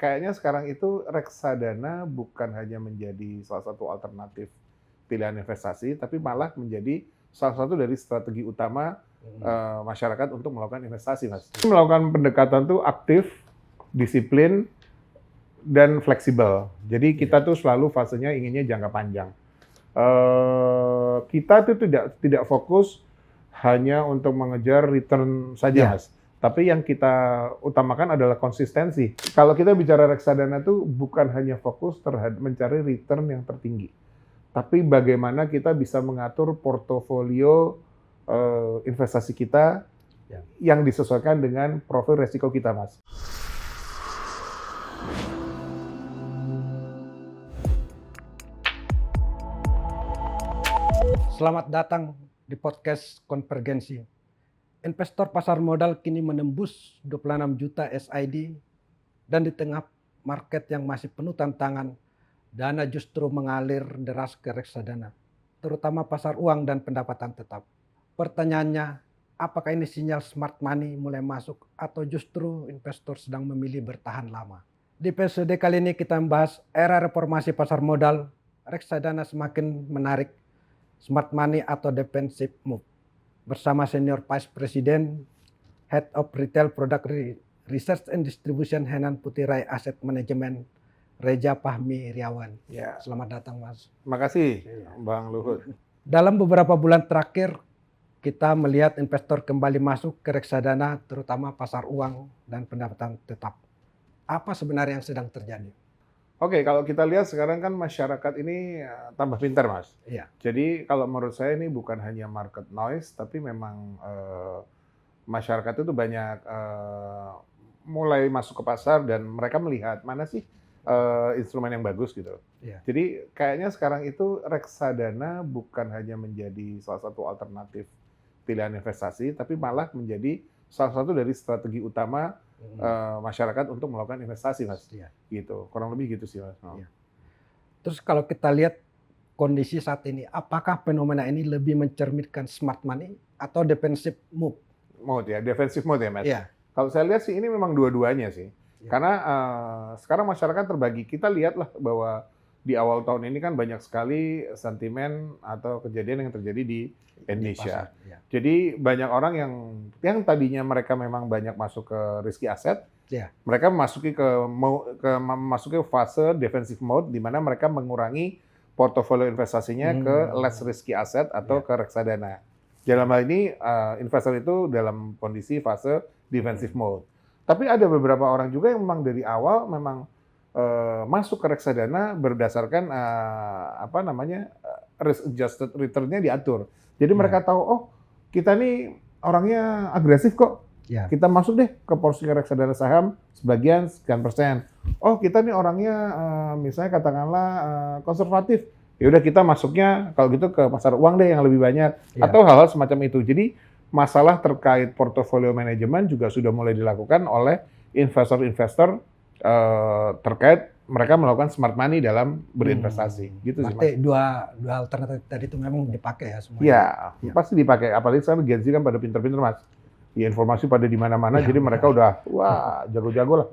kayaknya sekarang itu reksadana bukan hanya menjadi salah satu alternatif pilihan investasi, tapi malah menjadi salah satu dari strategi utama masyarakat untuk melakukan investasi, Mas. Melakukan pendekatan tuh aktif, disiplin, dan fleksibel. Jadi kita tuh selalu fasenya inginnya jangka panjang. Kita tuh tidak fokus hanya untuk mengejar return saja, Mas. Tapi yang kita utamakan adalah konsistensi. Kalau kita bicara reksadana tuh bukan hanya fokus terhadap mencari return yang tertinggi, tapi bagaimana kita bisa mengatur portofolio investasi kita yang disesuaikan dengan profil resiko kita, Mas. Selamat datang di podcast Konvergensi. Investor pasar modal kini menembus 26 juta SID dan di tengah market yang masih penuh tantangan, dana justru mengalir deras ke reksadana, terutama pasar uang dan pendapatan tetap. Pertanyaannya, apakah ini sinyal smart money mulai masuk atau justru investor sedang memilih bertahan lama? Di episode kali ini kita membahas era reformasi pasar modal, reksadana semakin menarik, smart money atau defensive move. Bersama Senior Vice President, Head of Retail Product Research and Distribution Henan Putirai Asset Management, Reza Fahmi Riawan. Ya. Selamat datang, Mas. Makasih, Bang Luhut. Dalam beberapa bulan terakhir, kita melihat investor kembali masuk ke reksadana, terutama pasar uang dan pendapatan tetap. Apa sebenarnya yang sedang terjadi? Oke, kalau kita lihat sekarang kan masyarakat ini tambah pintar, Mas. Iya. Jadi kalau menurut saya ini bukan hanya market noise, tapi memang masyarakat itu banyak mulai masuk ke pasar dan mereka melihat mana sih instrumen yang bagus gitu. Iya. Jadi kayaknya sekarang itu reksadana bukan hanya menjadi salah satu alternatif pilihan investasi, tapi malah menjadi salah satu dari strategi utama masyarakat untuk melakukan investasi, Mas. Iya. Gitu, kurang lebih gitu sih, Mas. Iya. Terus kalau kita lihat kondisi saat ini, apakah fenomena ini lebih mencerminkan smart money atau defensive move? Mode ya, defensive mode ya, Mas. Iya. Kalau saya lihat sih ini memang dua-duanya sih. Iya. Karena sekarang masyarakat terbagi. Kita lihatlah bahwa di awal tahun ini kan banyak sekali sentimen atau kejadian yang terjadi di Indonesia. Di pasar, iya. Jadi banyak orang yang tadinya mereka memang banyak masuk ke risky asset, Iya. mereka memasuki fase defensive mode di mana mereka mengurangi portofolio investasinya ke less risky asset atau ke reksadana. Dalam hal ini investor itu dalam kondisi fase defensive mode. Tapi ada beberapa orang juga yang memang dari awal memang masuk ke reksadana berdasarkan risk adjusted return-nya diatur. Jadi mereka tahu, oh kita nih orangnya agresif kok. Ya. Kita masuk deh ke porsi reksadana saham sebagian sekian persen. Oh kita nih orangnya misalnya katakanlah konservatif. Ya udah kita masuknya kalau gitu ke pasar uang deh yang lebih banyak. Ya. Atau hal-hal semacam itu. Jadi masalah terkait portofolio manajemen juga sudah mulai dilakukan oleh investor-investor terkait mereka melakukan smart money dalam berinvestasi, gitu sih, Mas. Berarti dua alternatif tadi itu memang dipakai ya semuanya. Iya, pasti dipakai. Apalagi sekarang Gen Z kan pada pinter-pinter, Mas. Ya, informasi pada di mana-mana, jadi mereka udah wah jago-jago lah.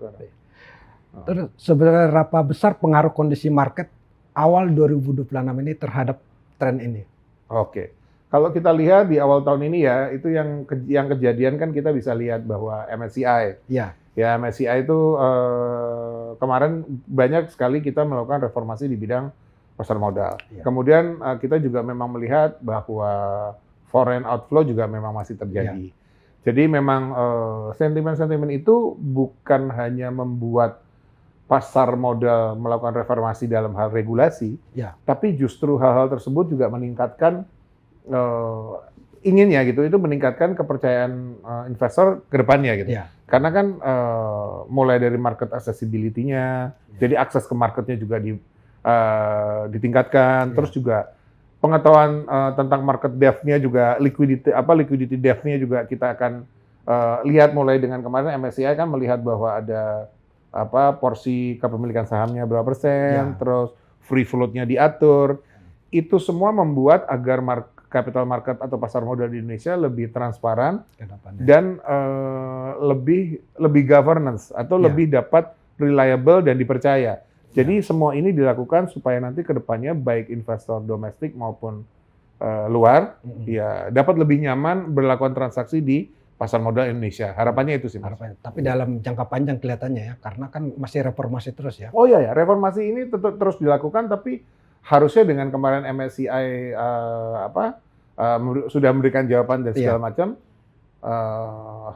Terus sebenarnya berapa besar pengaruh kondisi market awal 2026 ini terhadap tren ini? Oke. Kalau kita lihat di awal tahun ini ya, itu yang kejadian kan kita bisa lihat bahwa MSCI. Iya. Ya, MSCI itu kemarin banyak sekali kita melakukan reformasi di bidang pasar modal. Ya. Kemudian kita juga memang melihat bahwa foreign outflow juga memang masih terjadi. Jadi memang sentimen-sentimen itu bukan hanya membuat pasar modal melakukan reformasi dalam hal regulasi, tapi justru hal-hal tersebut juga meningkatkan inginnya gitu, itu meningkatkan kepercayaan investor ke depannya gitu. Ya. Karena kan mulai dari market accessibility-nya, jadi akses ke marketnya juga ditingkatkan, terus juga pengetahuan tentang market depth-nya juga liquidity depth-nya juga kita akan lihat mulai dengan kemarin MSCI kan melihat bahwa ada porsi kepemilikan sahamnya berapa persen, terus free float-nya diatur. Itu semua membuat agar capital market atau pasar modal di Indonesia lebih transparan dan lebih governance atau lebih dapat reliable dan dipercaya. Jadi semua ini dilakukan supaya nanti ke depannya baik investor domestik maupun luar ya dapat lebih nyaman berlakukan transaksi di pasar modal Indonesia. Harapannya itu sih, Mas. Harapannya. Tapi dalam jangka panjang kelihatannya ya, karena kan masih reformasi terus ya. Oh iya ya, reformasi ini tetap terus dilakukan, tapi harusnya dengan kemarin MSCI sudah memberikan jawaban dan segala macam,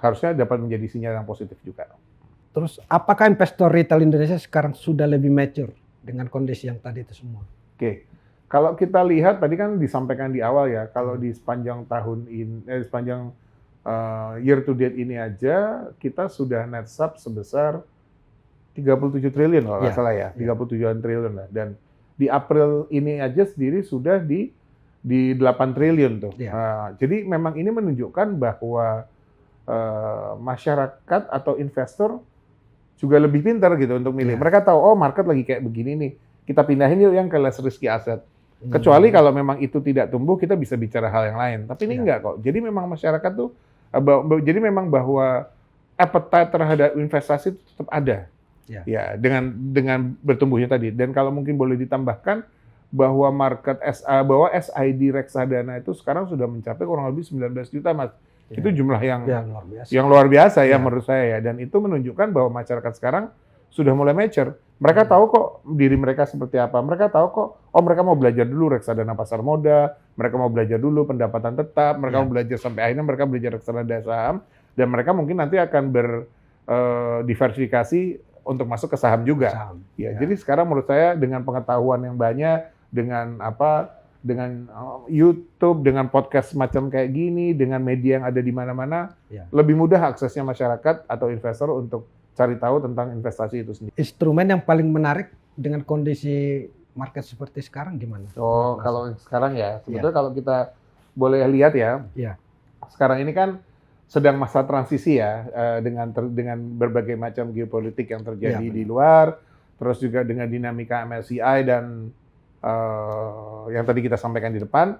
harusnya dapat menjadi sinyal yang positif juga. Terus apakah investor retail Indonesia sekarang sudah lebih mature dengan kondisi yang tadi itu semua? Oke. Kalau kita lihat tadi kan disampaikan di awal ya, kalau di sepanjang tahun ini, sepanjang year to date ini aja, kita sudah net sub sebesar 37 triliun kalau nggak salah ya, 37 triliun lah. Dan di April ini aja sendiri sudah di 8 triliun tuh. Jadi memang ini menunjukkan bahwa masyarakat atau investor juga lebih pintar gitu untuk milih. Mereka tahu, oh market lagi kayak begini nih, kita pindahin yuk yang ke less risky asset. Kecuali kalau memang itu tidak tumbuh, kita bisa bicara hal yang lain. Tapi ini enggak kok. Jadi memang masyarakat tuh, jadi memang bahwa appetite terhadap investasi tetap ada. Ya, dengan bertumbuhnya tadi. Dan kalau mungkin boleh ditambahkan bahwa bahwa SID reksadana itu sekarang sudah mencapai kurang lebih 19 juta, Mas. Itu jumlah yang luar biasa ya menurut saya ya. Dan itu menunjukkan bahwa masyarakat sekarang sudah mulai mature. Mereka tahu kok diri mereka seperti apa. Mereka tahu kok, oh mereka mau belajar dulu reksadana pasar modal, mereka mau belajar dulu pendapatan tetap, mereka mau belajar sampai akhirnya mereka belajar reksadana saham, dan mereka mungkin nanti akan berdiversifikasi untuk masuk ke saham juga. Jadi sekarang menurut saya dengan pengetahuan yang banyak, dengan YouTube, dengan podcast semacam kayak gini, dengan media yang ada di mana-mana, lebih mudah aksesnya masyarakat atau investor untuk cari tahu tentang investasi itu sendiri. Instrumen yang paling menarik dengan kondisi market seperti sekarang gimana? Oh, kalau sekarang ya, sebetulnya kalau kita boleh lihat ya, sekarang ini kan sedang masa transisi ya, dengan berbagai macam geopolitik yang terjadi di luar, terus juga dengan dinamika MSCI dan yang tadi kita sampaikan di depan,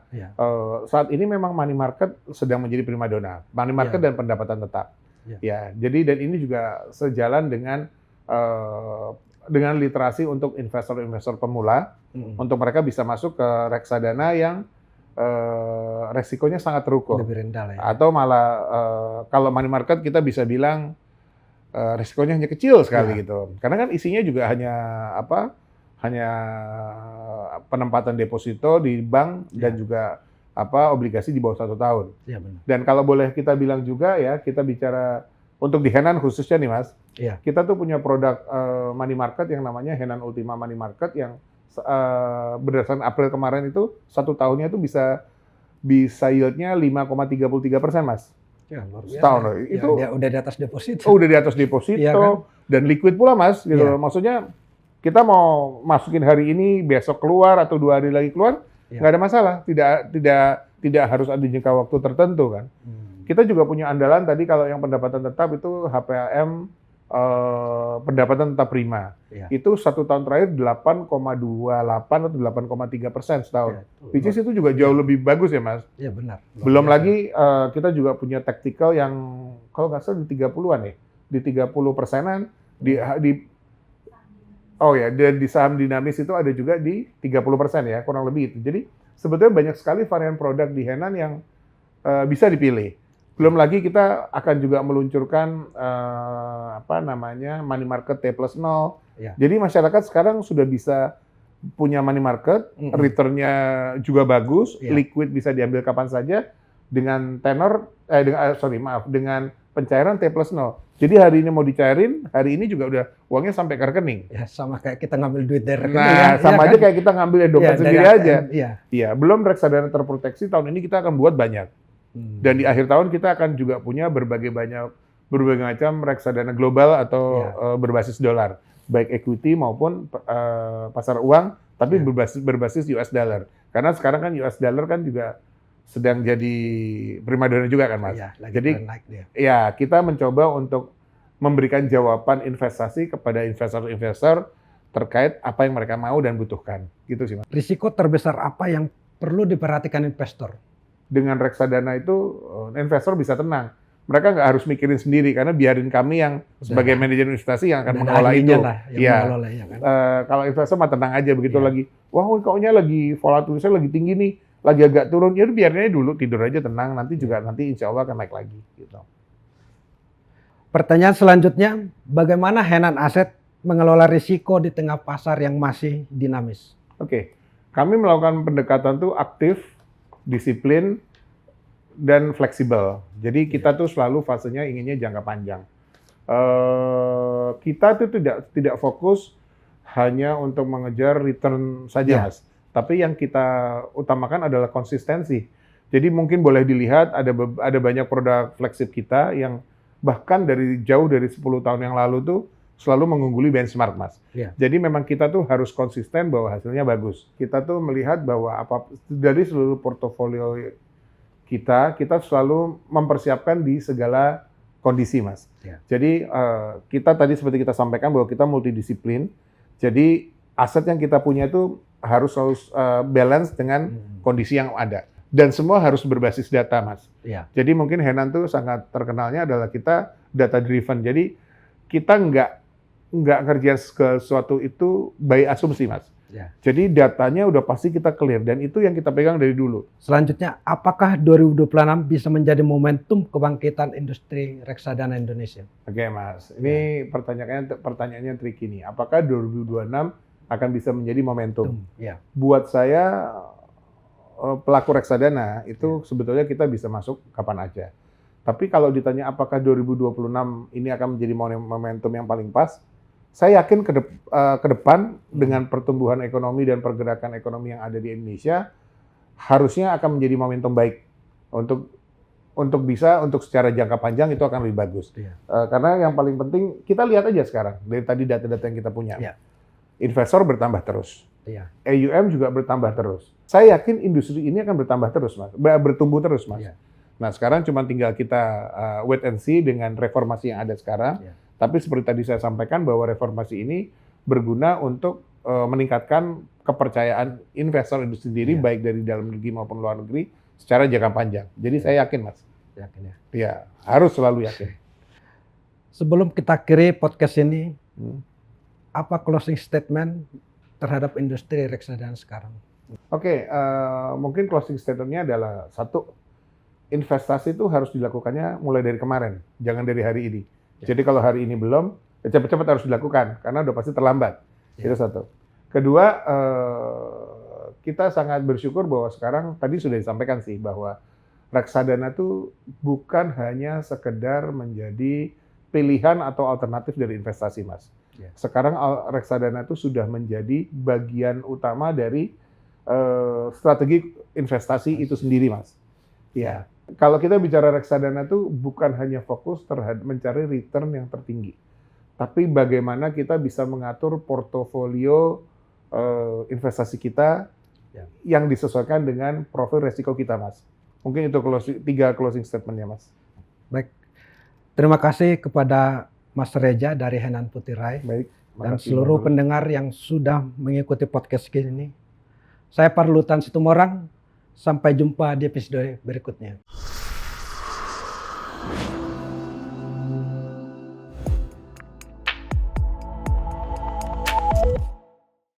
saat ini memang money market sedang menjadi primadona, money market dan pendapatan tetap. Ya, jadi dan ini juga sejalan dengan literasi untuk investor-investor pemula, untuk mereka bisa masuk ke reksadana yang resikonya sangat terukur. Lebih rendah lah ya. Atau malah kalau money market kita bisa bilang resikonya hanya kecil sekali gitu. Karena kan isinya juga hanya penempatan deposito di bank dan juga obligasi di bawah 1 tahun. Benar. Dan kalau boleh kita bilang juga ya, kita bicara untuk di Henan khususnya nih Mas, kita tuh punya produk money market yang namanya Henan Ultima Money Market yang berdasarkan April kemarin itu 1 tahunnya itu bisa yieldnya 5,33%, Mas. Ya, luar biasa. Setahun. Itu udah di atas deposito. Oh, udah di atas deposito Kan? Dan liquid pula, Mas. Gitu. Maksudnya kita mau masukin hari ini, besok keluar atau 2 hari lagi keluar, nggak ada masalah. Tidak harus ada jangka waktu tertentu kan. Kita juga punya andalan tadi kalau yang pendapatan tetap itu HPAM pendapatan tetap prima. Itu 1 tahun terakhir 8,28 atau 8,3% setahun. Which is itu juga jauh lebih bagus ya Mas. Iya benar. Belum lagi kita juga punya tactical yang kalau nggak salah di 30-an ya. Di 30%-an dan di saham dinamis itu ada juga di 30% ya, kurang lebih itu. Jadi sebetulnya banyak sekali varian produk di Henan yang bisa dipilih. Belum lagi kita akan juga meluncurkan money market T+0. Jadi masyarakat sekarang sudah bisa punya money market, return-nya juga bagus, liquid bisa diambil kapan saja dengan dengan pencairan T+0. Jadi hari ini mau dicairin, hari ini juga udah uangnya sampai ke rekening. Ya, sama kayak kita ngambil duit dari rekening. Nah, sama aja kayak kita ngambil dompet sendiri aja. Iya. Belum reksadana terproteksi tahun ini kita akan buat banyak. Dan di akhir tahun kita akan juga punya berbagai macam reksadana global atau berbasis dolar, baik equity maupun pasar uang, tapi berbasis US dollar. Karena sekarang kan US dollar kan juga sedang jadi primadona juga kan Mas. Jadi kita mencoba untuk memberikan jawaban investasi kepada investor-investor terkait apa yang mereka mau dan butuhkan. Gitu sih Mas. Risiko terbesar apa yang perlu diperhatikan investor? Dengan reksadana itu investor bisa tenang. mereka nggak harus mikirin sendiri karena biarin kami yang sebagai manajer investasi yang akan mengelola itu. Ya kan? Kalau investor mah tenang aja begitu Iya. lagi, wah kok-nya lagi volatilitasnya lagi tinggi nih, lagi agak turun, ya udah biarin aja dulu, tidur aja tenang, nanti insya Allah akan naik lagi. Gitu. Pertanyaan selanjutnya, bagaimana Henan Asset mengelola risiko di tengah pasar yang masih dinamis? Oke, kami melakukan pendekatan tuh aktif, disiplin, dan fleksibel. Jadi kita tuh selalu fasenya inginnya jangka panjang. Kita tuh tidak fokus hanya untuk mengejar return saja, Mas. Tapi yang kita utamakan adalah konsistensi. Jadi mungkin boleh dilihat ada banyak produk flagship kita yang bahkan jauh dari 10 tahun yang lalu tuh selalu mengungguli benchmark, Mas. Jadi memang kita tuh harus konsisten bahwa hasilnya bagus. Kita tuh melihat bahwa dari seluruh portofolio kita selalu mempersiapkan di segala kondisi, Mas. Jadi kita tadi seperti kita sampaikan bahwa kita multidisiplin. Jadi aset yang kita punya itu harus balance dengan kondisi yang ada. Dan semua harus berbasis data, Mas. Jadi mungkin Henan tuh sangat terkenalnya adalah kita data driven. Jadi kita nggak kerja sesuatu itu by asumsi, Mas. Jadi datanya udah pasti kita clear dan itu yang kita pegang dari dulu. Selanjutnya, apakah 2026 bisa menjadi momentum kebangkitan industri reksadana Indonesia? Oke, Mas. Ini pertanyaannya tricky nih. Apakah 2026 akan bisa menjadi momentum? Buat saya pelaku reksadana itu sebetulnya kita bisa masuk kapan aja. Tapi kalau ditanya apakah 2026 ini akan menjadi momentum yang paling pas, saya yakin ke depan dengan pertumbuhan ekonomi dan pergerakan ekonomi yang ada di Indonesia harusnya akan menjadi momentum baik untuk secara jangka panjang itu akan lebih bagus. Karena yang paling penting kita lihat aja sekarang dari tadi data-data yang kita punya. Investor bertambah terus. AUM juga bertambah terus. Saya yakin industri ini akan bertambah terus, Mas. Bertumbuh terus, Mas. Nah, sekarang cuma tinggal kita wait and see dengan reformasi yang ada sekarang. Tapi seperti tadi saya sampaikan bahwa reformasi ini berguna untuk meningkatkan kepercayaan investor itu sendiri, baik dari dalam negeri maupun luar negeri, secara jangka panjang. Jadi saya yakin, Mas. Ya, harus selalu yakin. Sebelum kita akhiri podcast ini, apa closing statement terhadap industri reksadana sekarang? Oke, mungkin closing statement-nya adalah satu, investasi itu harus dilakukannya mulai dari kemarin, jangan dari hari ini. Jadi kalau hari ini belum, ya cepat-cepat harus dilakukan karena udah pasti terlambat. Itu satu. Kedua, kita sangat bersyukur bahwa sekarang tadi sudah disampaikan sih bahwa reksadana itu bukan hanya sekedar menjadi pilihan atau alternatif dari investasi, Mas. Sekarang reksadana itu sudah menjadi bagian utama dari strategi investasi itu sendiri, Mas. Kalau kita bicara reksadana itu bukan hanya fokus terhadap mencari return yang tertinggi, tapi bagaimana kita bisa mengatur portofolio investasi kita yang disesuaikan dengan profil resiko kita, Mas. Mungkin itu tiga closing statement-nya, Mas. Baik, terima kasih kepada Mas Reja dari Henan Putirai dan seluruh pendengar yang sudah mengikuti podcast ini. Saya Parlutan Situmorang. Sampai jumpa di episode berikutnya.